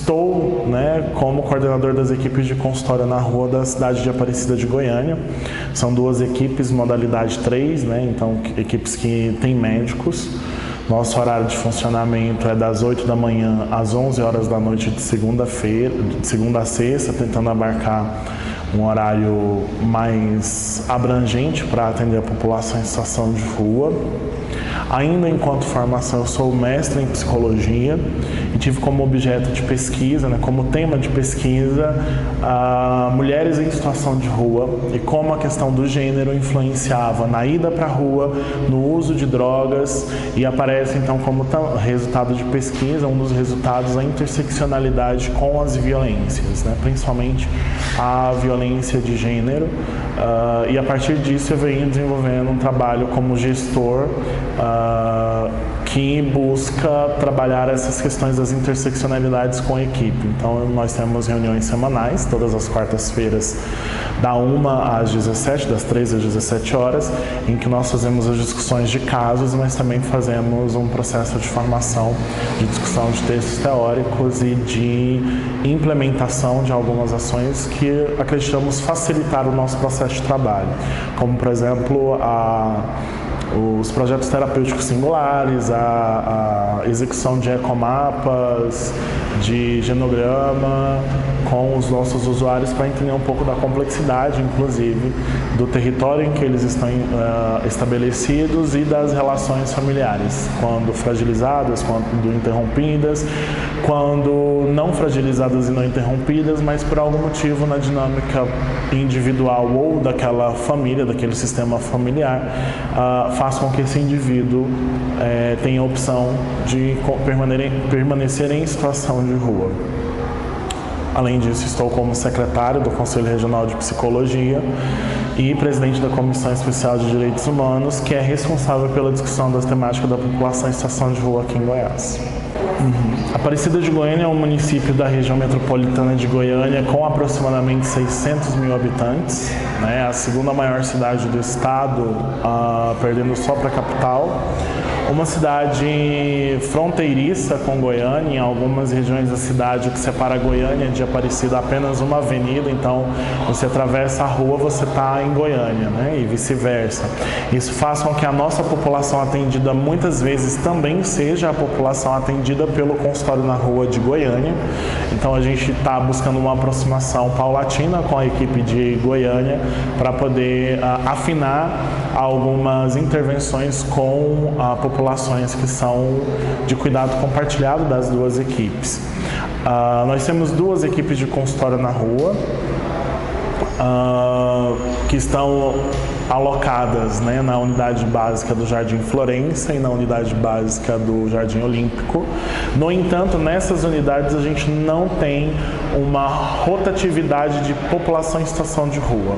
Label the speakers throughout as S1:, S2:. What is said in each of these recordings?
S1: Estou, né, como coordenador das equipes de consultório na rua da cidade de Aparecida de Goiânia. São 2 equipes, modalidade 3, né, então equipes que têm médicos. Nosso horário de funcionamento é das 8 da manhã às 11 horas da noite de segunda-feira, de segunda a sexta, tentando abarcar um horário mais abrangente para atender a população em situação de rua. Ainda enquanto formação, eu sou mestre em psicologia e tive como objeto de pesquisa, né, como tema de pesquisa, mulheres em situação de rua e como a questão do gênero influenciava na ida para a rua, no uso de drogas, e aparece então como resultado de pesquisa, um dos resultados, a interseccionalidade com as violências, né, principalmente a violência de gênero, e a partir disso eu venho desenvolvendo um trabalho como gestor que busca trabalhar essas questões das interseccionalidades com a equipe. Então nós temos reuniões semanais, todas as quartas-feiras, da 1 às 17, das 3 às 17 horas, em que nós fazemos as discussões de casos, mas também fazemos um processo de formação, de discussão de textos teóricos e de implementação de algumas ações que acreditamos facilitar o nosso processo de trabalho, como por exemplo os projetos terapêuticos singulares, a execução de ecomapas, de genograma com os nossos usuários para entender um pouco da complexidade, inclusive, do território em que eles estão estabelecidos e das relações familiares, quando fragilizadas, quando interrompidas, quando não fragilizadas e não interrompidas, mas por algum motivo na dinâmica individual ou daquela família, daquele sistema familiar, faz com que esse indivíduo tenha a opção de permanecer em situação de rua. Além disso, estou como secretário do Conselho Regional de Psicologia e presidente da Comissão Especial de Direitos Humanos, que é responsável pela discussão das temáticas da população em situação de rua aqui em Goiás. Aparecida de Goiânia é um município da região metropolitana de Goiânia com aproximadamente 600 mil habitantes, né? A segunda maior cidade do estado, perdendo só para a capital. Uma cidade fronteiriça com Goiânia. Em algumas regiões da cidade, o que separa Goiânia de Aparecida é apenas uma avenida, então você atravessa a rua, você está em Goiânia, né? E vice-versa. Isso faz com que a nossa população atendida muitas vezes também seja a população atendida pelo consultório na rua de Goiânia. Então a gente está buscando uma aproximação paulatina com a equipe de Goiânia para poder afinar algumas intervenções com populações que são de cuidado compartilhado das 2 equipes. Nós temos 2 equipes de consultório na rua que estão alocadas, né, na unidade básica do Jardim Florença e na unidade básica do Jardim Olímpico. No entanto, nessas unidades a gente não tem uma rotatividade de população em situação de rua.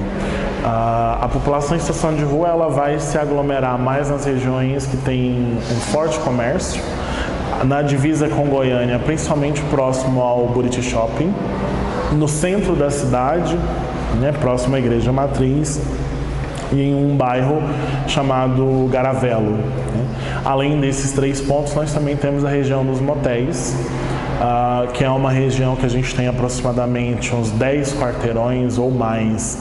S1: A população em situação de rua ela vai se aglomerar mais nas regiões que têm um forte comércio, na divisa com Goiânia, principalmente próximo ao Buriti Shopping, no centro da cidade, né, próximo à Igreja Matriz, e em um bairro chamado Garavelo, né? Além desses 3 pontos, nós também temos a região dos motéis, que é uma região que a gente tem aproximadamente uns 10 quarteirões ou mais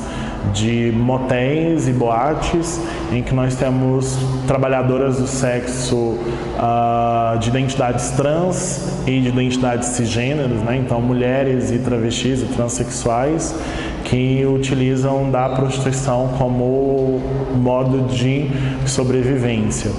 S1: de motéis e boates, em que nós temos trabalhadoras do sexo de identidades trans e de identidades cisgêneros, né? Então mulheres e travestis e transexuais que utilizam da prostituição como modo de sobrevivência.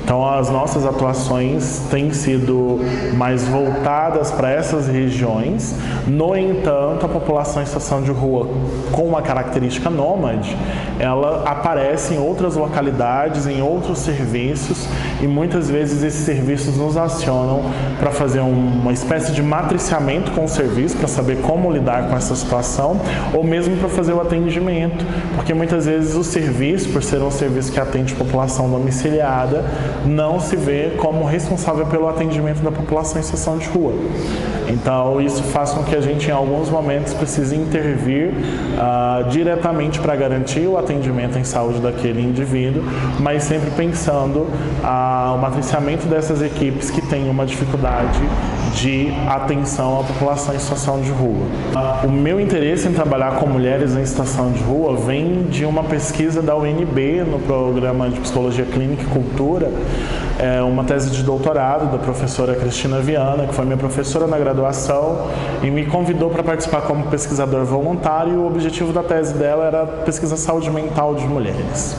S1: Então as nossas atuações têm sido mais voltadas para essas regiões. No entanto, a população em situação de rua com uma característica nômade, ela aparece em outras localidades, em outros serviços, e muitas vezes esses serviços nos acionam para fazer uma espécie de matriciamento com o serviço, para saber como lidar com essa situação, ou mesmo para fazer o atendimento, porque muitas vezes o serviço, por ser um serviço que atende população domiciliada, não se vê como responsável pelo atendimento da população em situação de rua. Então isso faz com que a gente em alguns momentos precise intervir diretamente para garantir o atendimento em saúde daquele indivíduo, mas sempre pensando o matriciamento dessas equipes que têm uma dificuldade de atenção à população em situação de rua. O meu interesse em trabalhar com mulheres em situação de rua vem de uma pesquisa da UNB no programa de Psicologia Clínica e Cultura, uma tese de doutorado da professora Cristina Viana, que foi minha professora na graduação e me convidou para participar como pesquisador voluntário, e o objetivo da tese dela era pesquisar saúde mental de mulheres.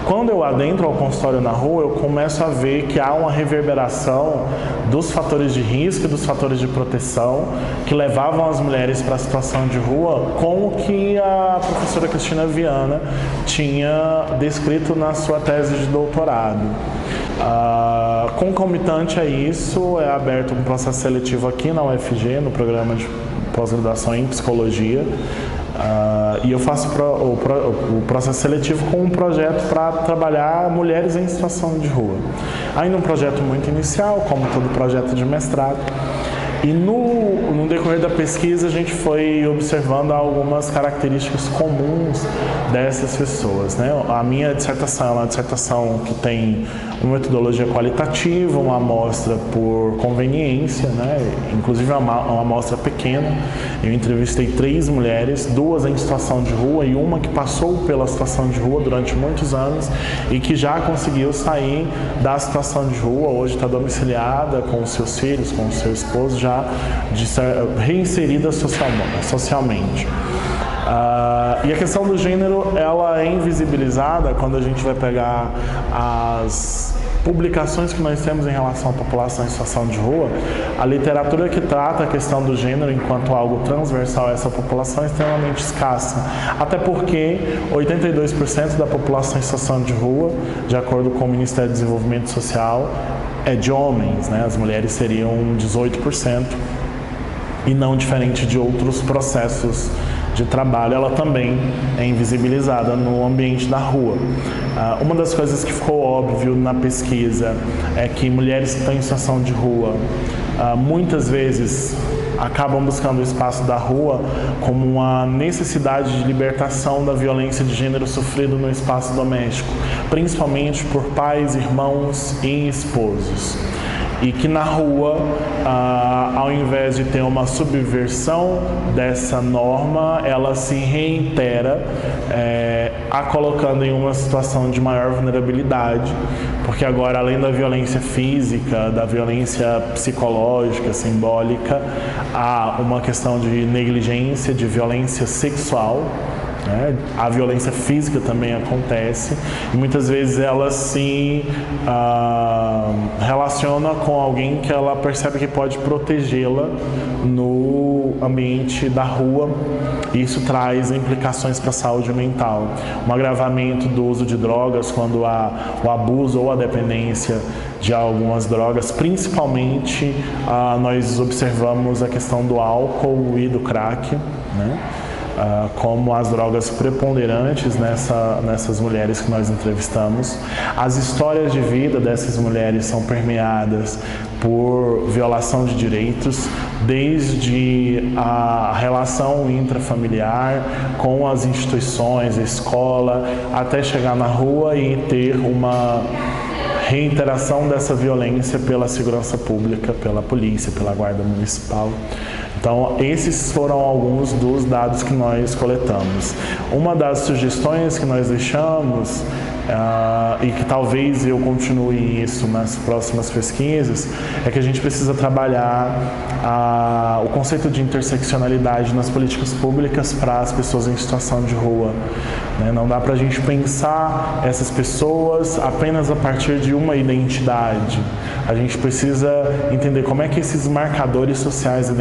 S1: Quando eu adentro ao consultório na rua, eu começo a ver que há uma reverberação dos fatores de risco e dos fatores de proteção que levavam as mulheres para a situação de rua, com o que a professora Cristina Viana tinha descrito na sua tese de doutorado. Concomitante a isso, é aberto um processo seletivo aqui na UFG, no programa de pós-graduação em psicologia, e eu faço o processo seletivo com um projeto para trabalhar mulheres em situação de rua. Ainda um projeto muito inicial, como todo projeto de mestrado. E no decorrer da pesquisa a gente foi observando algumas características comuns dessas pessoas, né? A minha dissertação é uma dissertação que tem uma metodologia qualitativa, uma amostra por conveniência, né? Inclusive uma amostra pequena. Eu entrevistei 3 mulheres, 2 em situação de rua e uma que passou pela situação de rua durante muitos anos e que já conseguiu sair da situação de rua, hoje está domiciliada com os seus filhos, com o seu esposo, já reinserida socialmente. E a questão do gênero, ela é invisibilizada quando a gente vai pegar as publicações que nós temos em relação à população em situação de rua. A literatura que trata a questão do gênero enquanto algo transversal a essa população é extremamente escassa, até porque 82% da população em situação de rua, de acordo com o Ministério do Desenvolvimento Social, é de homens, né? As mulheres seriam 18%, e não diferente de outros processos de trabalho, ela também é invisibilizada no ambiente da rua. Uma das coisas que ficou óbvio na pesquisa é que mulheres que estão em situação de rua, muitas vezes acabam buscando o espaço da rua como uma necessidade de libertação da violência de gênero sofrido no espaço doméstico, principalmente por pais, irmãos e esposos. E que na rua, ao invés de ter uma subversão dessa norma, ela se reitera, a colocando em uma situação de maior vulnerabilidade, porque agora, além da violência física, da violência psicológica, simbólica, há uma questão de negligência, de violência sexual, né? A violência física também acontece e muitas vezes ela se relaciona com alguém que ela percebe que pode protegê-la no ambiente da rua. Isso traz implicações para a saúde mental, um agravamento do uso de drogas quando há o abuso ou a dependência de algumas drogas, principalmente nós observamos a questão do álcool e do crack, né? Como as drogas preponderantes nessas mulheres que nós entrevistamos. As histórias de vida dessas mulheres são permeadas por violação de direitos, desde a relação intrafamiliar com as instituições, a escola, até chegar na rua e ter uma reiteração dessa violência pela segurança pública, pela polícia, pela guarda municipal. Então, esses foram alguns dos dados que nós coletamos. Uma das sugestões que nós deixamos, e que talvez eu continue isso nas próximas pesquisas, é que a gente precisa trabalhar o conceito de interseccionalidade nas políticas públicas para as pessoas em situação de rua. Não dá para a gente pensar essas pessoas apenas a partir de uma identidade. A gente precisa entender como é que esses marcadores sociais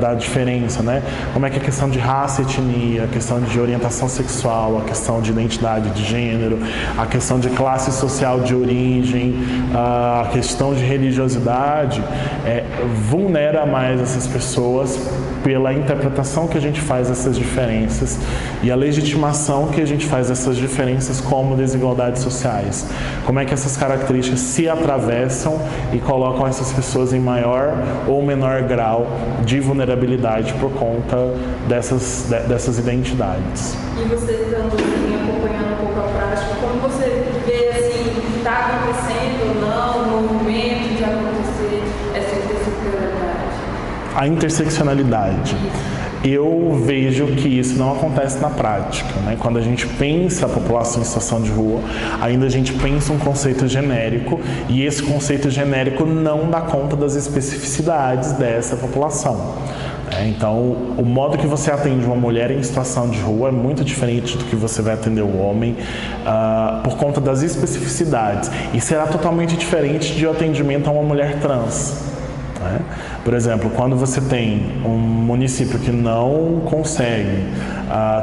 S1: da diferença, né? Como é que a questão de raça, etnia, a questão de orientação sexual, a questão de identidade de gênero, a questão de classe social de origem, a questão de religiosidade, vulnera mais essas pessoas pela interpretação que a gente faz dessas diferenças e a legitimação que a gente faz dessas diferenças como desigualdades sociais. Como é que essas características se atravessam e colocam essas pessoas em maior ou menor grau de vulnerabilidade por conta dessas identidades.
S2: E você estando acompanhando um pouco a prática, como você vê assim, está acontecendo ou não, o movimento de acontecer essa interseccionalidade?
S1: a interseccionalidade. Eu vejo que isso não acontece na prática, né? Quando a gente pensa a população em situação de rua, ainda a gente pensa um conceito genérico e esse conceito genérico não dá conta das especificidades dessa população. Então, o modo que você atende uma mulher em situação de rua é muito diferente do que você vai atender o homem por conta das especificidades e será totalmente diferente de atendimento a uma mulher trans. Por exemplo, quando você tem um município que não consegue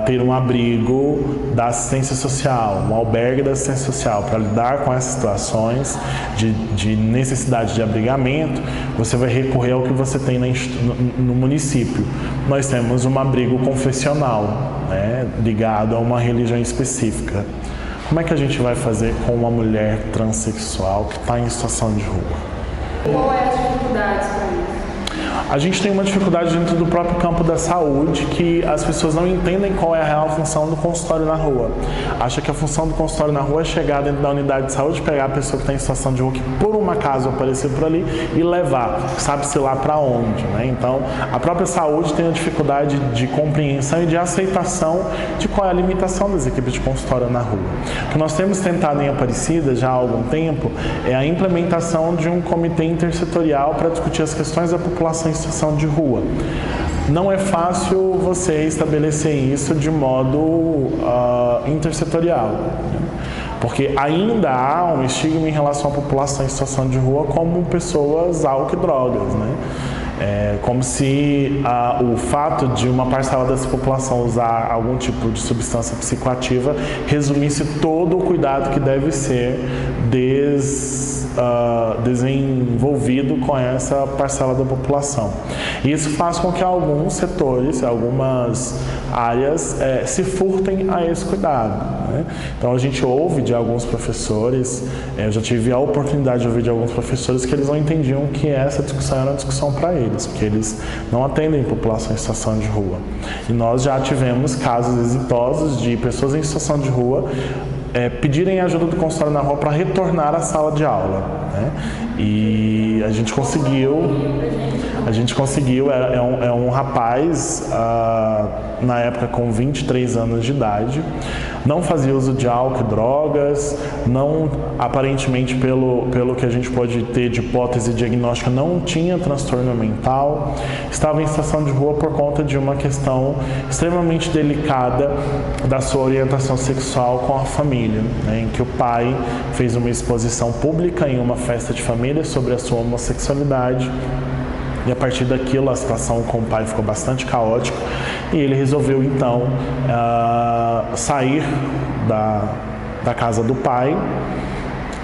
S1: ter um abrigo da assistência social, um albergue da assistência social para lidar com essas situações de necessidade de abrigamento, você vai recorrer ao que você tem no município. Nós temos um abrigo confessional, né, ligado a uma religião específica. Como é que a gente vai fazer com uma mulher transexual que está em situação de rua?
S2: Qual é as dificuldades para isso?
S1: A gente tem uma dificuldade dentro do próprio campo da saúde, que as pessoas não entendem qual é a real função do consultório na rua. Acha que a função do consultório na rua é chegar dentro da unidade de saúde, pegar a pessoa que está em situação de rua, que por um acaso apareceu por ali, e levar, sabe-se lá para onde, né? Então, a própria saúde tem a dificuldade de compreensão e de aceitação de qual é a limitação das equipes de consultório na rua. O que nós temos tentado em Aparecida já há algum tempo é a implementação de um comitê intersetorial para discutir as questões da população em situação de rua. Não é fácil você estabelecer isso de modo intersetorial, porque ainda há um estigma em relação à população em situação de rua como pessoas álcool e drogas, né? É como se o fato de uma parcela dessa população usar algum tipo de substância psicoativa resumisse todo o cuidado que deve ser desenvolvido com essa parcela da população. E isso faz com que alguns setores, algumas áreas se furtem a esse cuidado, né? Então a gente ouve de alguns professores, eu já tive a oportunidade de ouvir de alguns professores que eles não entendiam que essa discussão era uma discussão para eles, porque eles não atendem população em situação de rua. E nós já tivemos casos exitosos de pessoas em situação de rua pedirem ajuda do consultório na rua para retornar à sala de aula, né? E a gente conseguiu, é um rapaz, na época com 23 anos de idade, não fazia uso de álcool e drogas, não, aparentemente pelo que a gente pode ter de hipótese diagnóstica, não tinha transtorno mental, estava em situação de rua por conta de uma questão extremamente delicada da sua orientação sexual com a família, né, em que o pai fez uma exposição pública em uma festa de família sobre a sua homossexualidade. E a partir daquilo a situação com o pai ficou bastante caótica e ele resolveu então sair da casa do pai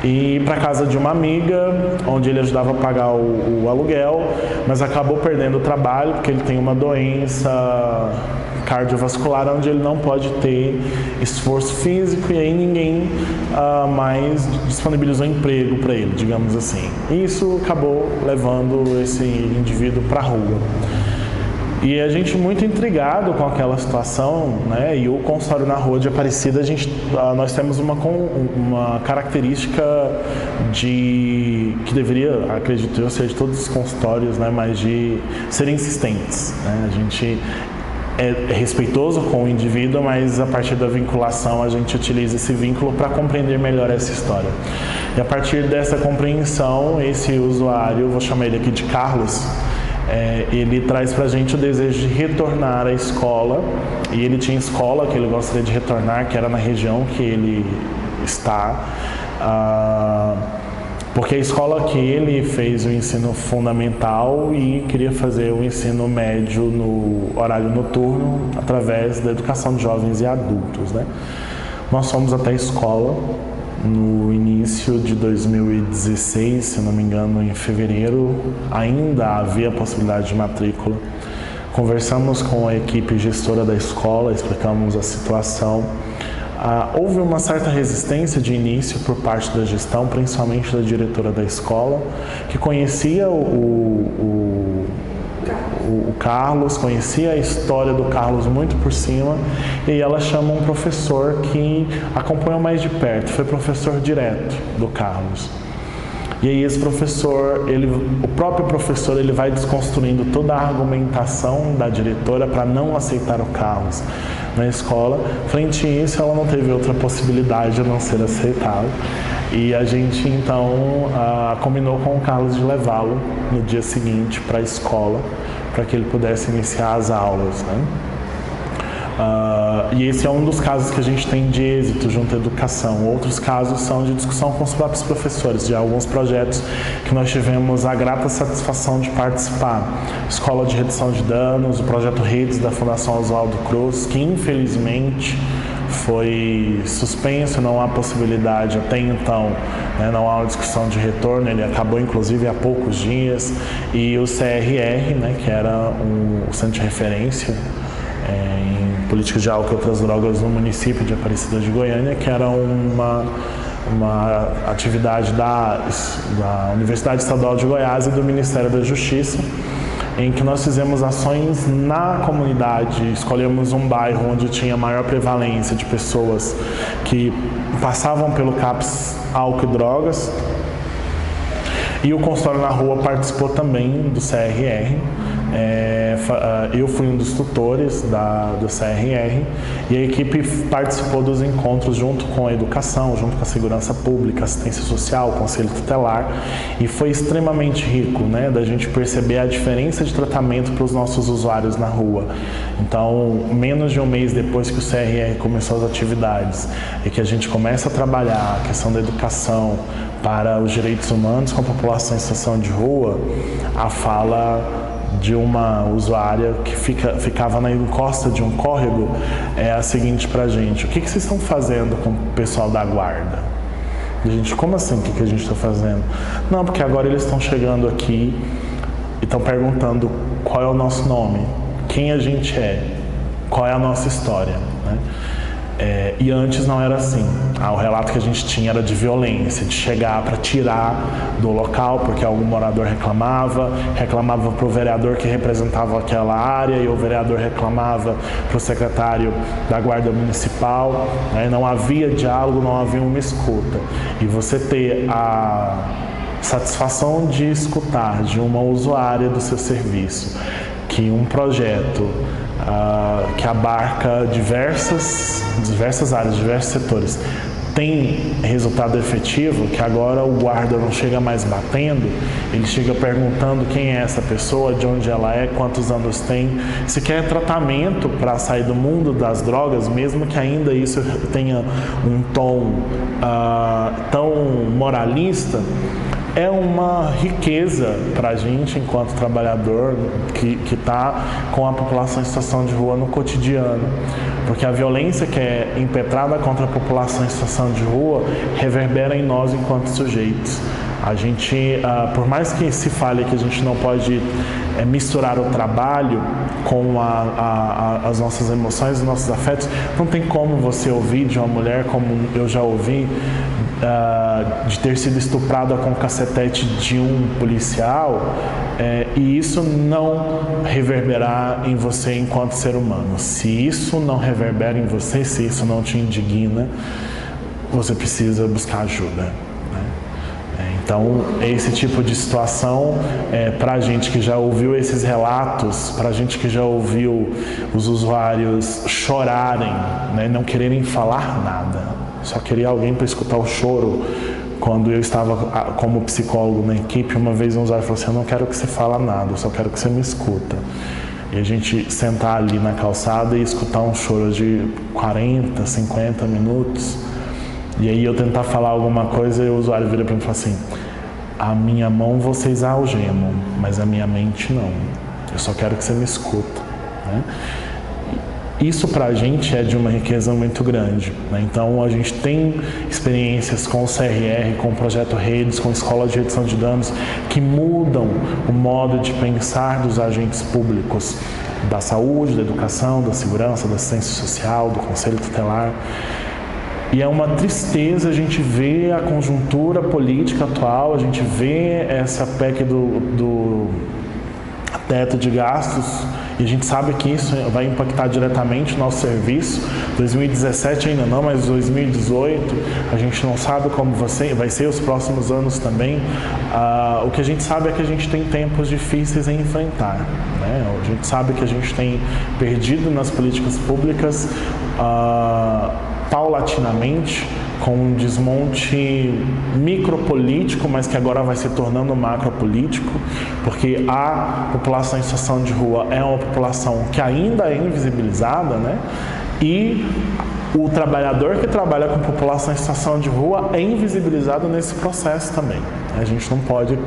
S1: e ir para a casa de uma amiga, onde ele ajudava a pagar o aluguel, mas acabou perdendo o trabalho porque ele tem uma doença cardiovascular onde ele não pode ter esforço físico e aí ninguém mais disponibilizou emprego para ele, digamos assim. E isso acabou levando esse indivíduo para a rua. E a gente muito intrigado com aquela situação, né? E o consultório na rua de Aparecida, nós temos uma característica que deveria, acredito eu, ser de todos os consultórios, né? Mas de serem insistentes, né? A gente é respeitoso com o indivíduo, mas a partir da vinculação a gente utiliza esse vínculo para compreender melhor essa história. E a partir dessa compreensão, esse usuário, vou chamar ele aqui de Carlos, ele traz para a gente o desejo de retornar à escola, e ele tinha escola que ele gostaria de retornar, que era na região que ele está, porque a escola que ele fez o ensino fundamental e queria fazer o ensino médio no horário noturno através da educação de jovens e adultos, né? Nós fomos até a escola no início de 2016, se não me engano, em fevereiro, ainda havia a possibilidade de matrícula. Conversamos com a equipe gestora da escola, explicamos a situação. Houve uma certa resistência de início por parte da gestão, principalmente da diretora da escola, que conhecia o Carlos, conhecia a história do Carlos muito por cima, e ela chama um professor que acompanhou mais de perto, foi professor direto do Carlos. E aí esse professor, o próprio professor, ele vai desconstruindo toda a argumentação da diretora para não aceitar o Carlos na escola. Frente a isso, ela não teve outra possibilidade a não ser aceitá-lo. E a gente então combinou com o Carlos de levá-lo no dia seguinte para a escola, para que ele pudesse iniciar as aulas, né? E esse é um dos casos que a gente tem de êxito junto à educação. Outros casos são de discussão com os próprios professores, de alguns projetos que nós tivemos a grata satisfação de participar. Escola de Redução de Danos, o projeto Redes da Fundação Oswaldo Cruz, que infelizmente foi suspenso, não há possibilidade até então, né, não há uma discussão de retorno, ele acabou inclusive há poucos dias. E o CRR, né, que era o centro de referência em políticas de álcool e outras drogas no município de Aparecida de Goiânia, que era uma atividade da Universidade Estadual de Goiás e do Ministério da Justiça, em que nós fizemos ações na comunidade, escolhemos um bairro onde tinha maior prevalência de pessoas que passavam pelo CAPS álcool e drogas, e o Consultório na Rua participou também do CRR. Eu fui um dos tutores do CRR e a equipe participou dos encontros junto com a educação, junto com a segurança pública, assistência social, conselho tutelar, e foi extremamente rico, né, da gente perceber a diferença de tratamento para os nossos usuários na rua. Então, menos de um mês depois que o CRR começou as atividades e que a gente começa a trabalhar a questão da educação para os direitos humanos com a população em situação de rua, a fala de uma usuária que ficava na encosta de um córrego é a seguinte pra gente: o que vocês estão fazendo com o pessoal da guarda? A gente, como assim, o que a gente está fazendo? Não, porque agora eles estão chegando aqui e estão perguntando qual é o nosso nome, quem a gente é, qual é a nossa história, né? E antes não era assim. O relato que a gente tinha era de violência, de chegar para tirar do local porque algum morador reclamava para o vereador que representava aquela área, e o vereador reclamava para o secretário da Guarda Municipal, né? Não havia diálogo, não havia uma escuta. E você ter a satisfação de escutar de uma usuária do seu serviço que um projeto que abarca diversas áreas, diversos setores, tem resultado efetivo, que agora o guarda não chega mais batendo, ele chega perguntando quem é essa pessoa, de onde ela é, quantos anos tem, se quer tratamento para sair do mundo das drogas, mesmo que ainda isso tenha um tom tão moralista. É uma riqueza para a gente, enquanto trabalhador, que está com a população em situação de rua no cotidiano. Porque a violência que é impetrada contra a população em situação de rua reverbera em nós enquanto sujeitos. A gente, por mais que se fale que a gente não pode misturar o trabalho com as nossas emoções, os nossos afetos, não tem como você ouvir de uma mulher, como eu já ouvi, de ter sido estuprada com o cacetete de um policial, e isso não reverberar em você enquanto ser humano. Se isso não reverbera em você, se isso não te indigna, você precisa buscar ajuda, né? Então, esse tipo de situação, para a gente que já ouviu esses relatos, para a gente que já ouviu os usuários chorarem, né, não quererem falar nada, só queria alguém para escutar o choro. Quando eu estava como psicólogo na equipe, uma vez um usuário falou assim: eu não quero que você fale nada, eu só quero que você me escuta. E a gente sentar ali na calçada e escutar um choro de 40, 50 minutos, e aí eu tentar falar alguma coisa e o usuário vira para mim e fala assim: a minha mão vocês algemam, mas a minha mente não, eu só quero que você me escuta, né? Isso para a gente é de uma riqueza muito grande, né? Então a gente tem experiências com o CRR, com o Projeto Redes, com a Escola de Redução de Danos, que mudam o modo de pensar dos agentes públicos, da saúde, da educação, da segurança, da assistência social, do conselho tutelar. E é uma tristeza a gente ver a conjuntura política atual, a gente vê essa PEC do teto de gastos e a gente sabe que isso vai impactar diretamente o nosso serviço. 2017 ainda não, mas 2018 a gente não sabe como vai ser os próximos anos também. O que a gente sabe é que a gente tem tempos difíceis em enfrentar, né? A gente sabe que a gente tem perdido nas políticas públicas paulatinamente, com um desmonte micropolítico, mas que agora vai se tornando macropolítico, porque a população em situação de rua é uma população que ainda é invisibilizada, né? E o trabalhador que trabalha com população em situação de rua é invisibilizado nesse processo também. A gente não pode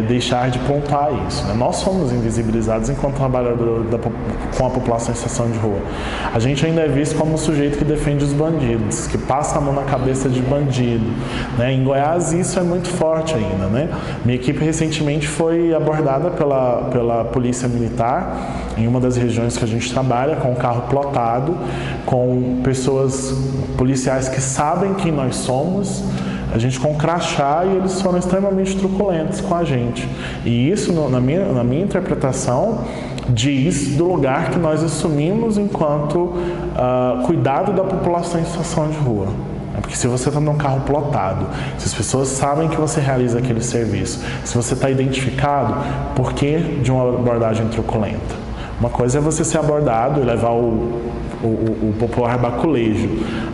S1: deixar de pontuar isso, né? Nós somos invisibilizados enquanto trabalhador com a população em situação de rua. A gente ainda é visto como o sujeito que defende os bandidos, que passa a mão na cabeça de bandido, né? Em Goiás isso é muito forte ainda, né? Minha equipe recentemente foi abordada pela polícia militar em uma das regiões que a gente trabalha, com um carro plotado, com pessoas policiais que sabem quem nós somos, a gente com crachá, e eles foram extremamente truculentos com a gente. E isso, na minha interpretação, diz do lugar que nós assumimos enquanto cuidado da população em situação de rua. Porque se você está num carro plotado, se as pessoas sabem que você realiza aquele serviço, se você está identificado, por que de uma abordagem truculenta? Uma coisa é você ser abordado e levar o popular baculejo.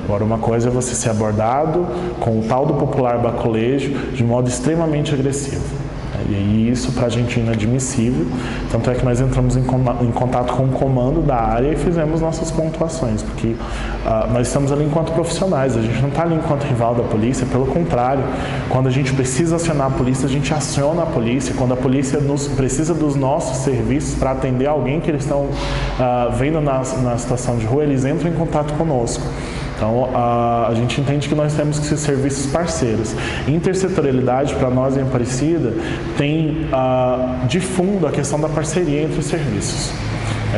S1: Agora, uma coisa é você ser abordado com o tal do popular baculejo de modo extremamente agressivo. E isso para a gente é inadmissível, tanto é que nós entramos em contato com o comando da área e fizemos nossas pontuações, porque nós estamos ali enquanto profissionais, a gente não está ali enquanto rival da polícia, pelo contrário, quando a gente precisa acionar a polícia, a gente aciona a polícia, quando a polícia precisa dos nossos serviços para atender alguém que eles estão vendo na situação de rua, eles entram em contato conosco. Então, a gente entende que nós temos que ser serviços parceiros. Intersetorialidade, para nós em Aparecida, tem de fundo a questão da parceria entre os serviços.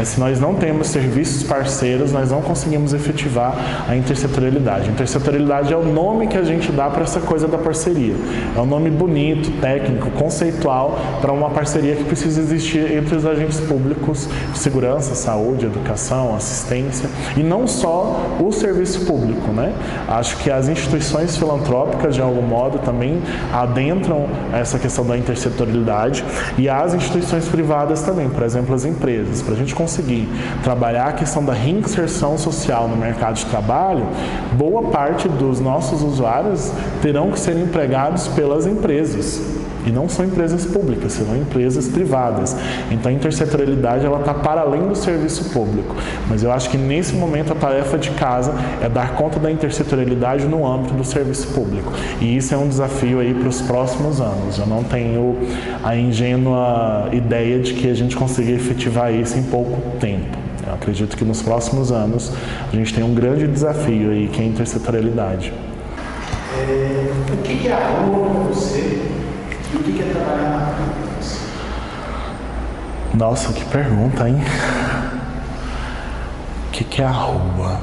S1: Se nós não temos serviços parceiros, nós não conseguimos efetivar a intersetorialidade. Intersetorialidade é o nome que a gente dá para essa coisa da parceria. É um nome bonito, técnico, conceitual para uma parceria que precisa existir entre os agentes públicos de segurança, saúde, educação, assistência, e não só o serviço público, né? Acho que as instituições filantrópicas, de algum modo, também adentram essa questão da intersetorialidade, e as instituições privadas também, por exemplo, as empresas. Para a gente conseguir trabalhar a questão da reinserção social no mercado de trabalho, boa parte dos nossos usuários terão que ser empregados pelas empresas. E não são empresas públicas, serão empresas privadas. Então a intersetorialidade está para além do serviço público. Mas eu acho que nesse momento a tarefa de casa é dar conta da intersetorialidade no âmbito do serviço público. E isso é um desafio aí para os próximos anos. Eu não tenho a ingênua ideia de que a gente consiga efetivar isso em pouco tempo. Eu acredito que nos próximos anos a gente tem um grande desafio aí, que é a intersetorialidade.
S3: O que é a rua para você? E o que é trabalhar na rua?
S1: Nossa, que pergunta, hein? O que é a rua?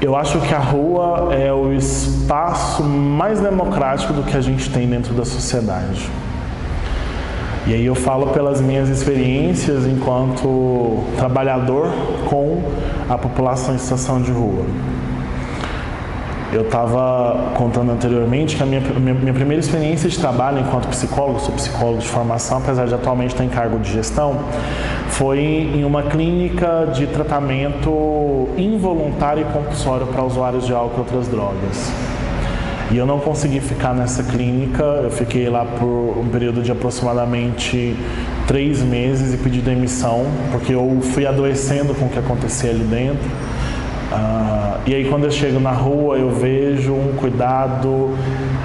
S1: Eu acho que a rua é o espaço mais democrático do que a gente tem dentro da sociedade. E aí eu falo pelas minhas experiências enquanto trabalhador com a população em situação de rua. Eu estava contando anteriormente que a minha primeira experiência de trabalho enquanto psicólogo, sou psicólogo de formação, apesar de atualmente estar em cargo de gestão, foi em uma clínica de tratamento involuntário e compulsório para usuários de álcool e outras drogas. E eu não consegui ficar nessa clínica, eu fiquei lá por um período de aproximadamente 3 meses e pedi demissão, porque eu fui adoecendo com o que acontecia ali dentro. E aí quando eu chego na rua eu vejo um cuidado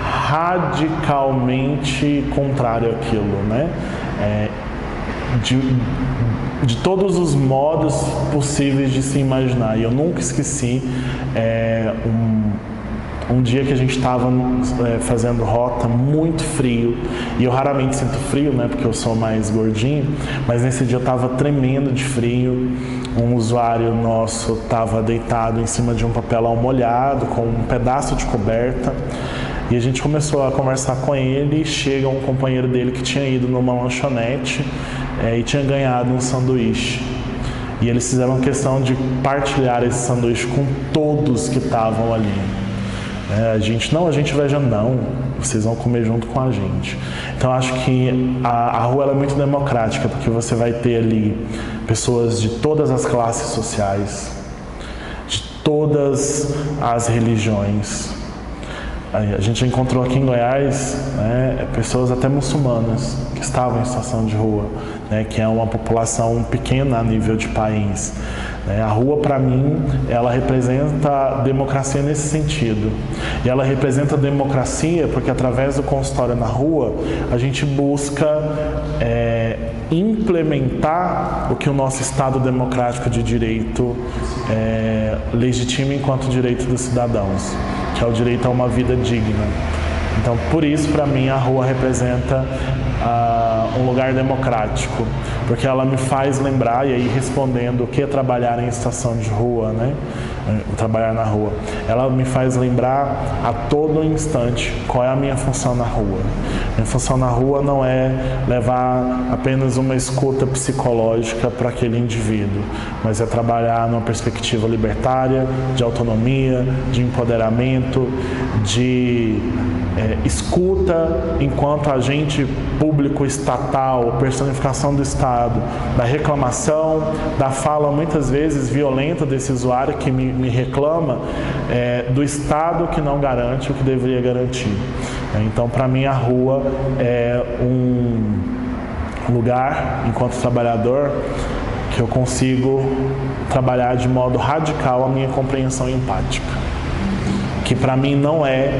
S1: radicalmente contrário àquilo, né? De todos os modos possíveis de se imaginar. E eu nunca esqueci um dia que a gente estava fazendo rota, muito frio, e eu raramente sinto frio, né, porque eu sou mais gordinho, mas nesse dia eu estava tremendo de frio. Um usuário nosso estava deitado em cima de um papelão molhado, com um pedaço de coberta, E a gente começou a conversar com ele, e chega um companheiro dele que tinha ido numa lanchonete e tinha ganhado um sanduíche. E eles fizeram questão de partilhar esse sanduíche com todos que estavam ali. A gente vai já não, vocês vão comer junto com a gente. Então acho que a rua ela é muito democrática, porque você vai ter ali pessoas de todas as classes sociais, de todas as religiões. A gente encontrou aqui em Goiás pessoas até muçulmanas que estavam em situação de rua, que é uma população pequena a nível de país. A rua, para mim, ela representa democracia nesse sentido. E ela representa democracia porque, através do consultório na rua, a gente busca implementar o que o nosso Estado democrático de direito legitima enquanto direito dos cidadãos, que é o direito a uma vida digna. Então, por isso, para mim, a rua representa um lugar democrático, porque ela me faz lembrar, e aí respondendo o que é trabalhar em situação de rua, trabalhar na rua, ela me faz lembrar a todo instante qual é a minha função na rua. Minha função na rua não é levar apenas uma escuta psicológica para aquele indivíduo, mas é trabalhar numa perspectiva libertária, de autonomia, de empoderamento, de escuta enquanto agente público estatal, personificação do Estado, da reclamação, da fala muitas vezes violenta desse usuário que me reclama, do Estado que não garante o que deveria garantir. Então, para mim, a rua é um lugar, enquanto trabalhador, que eu consigo trabalhar de modo radical a minha compreensão empática. Que para mim não é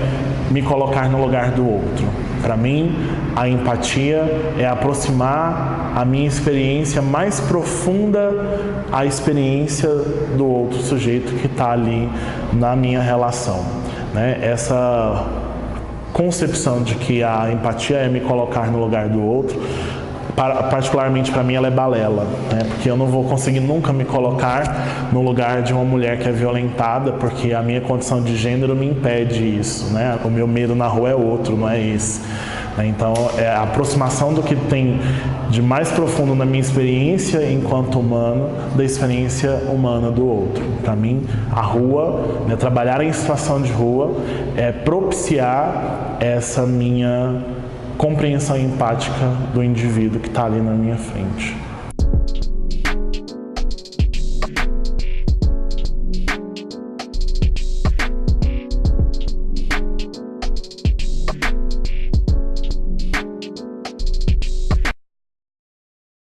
S1: me colocar no lugar do outro. Para mim, a empatia é aproximar a minha experiência mais profunda à experiência do outro sujeito que está ali na minha relação. Essa concepção de que a empatia é me colocar no lugar do outro, particularmente para mim, ela é balela, porque eu não vou conseguir nunca me colocar no lugar de uma mulher que é violentada, porque a minha condição de gênero me impede isso, O meu medo na rua é outro, não é esse. Então, é a aproximação do que tem de mais profundo na minha experiência enquanto humano, da experiência humana do outro. Para mim, a rua, trabalhar em situação de rua, é propiciar essa minha compreensão empática do indivíduo que está ali na minha frente.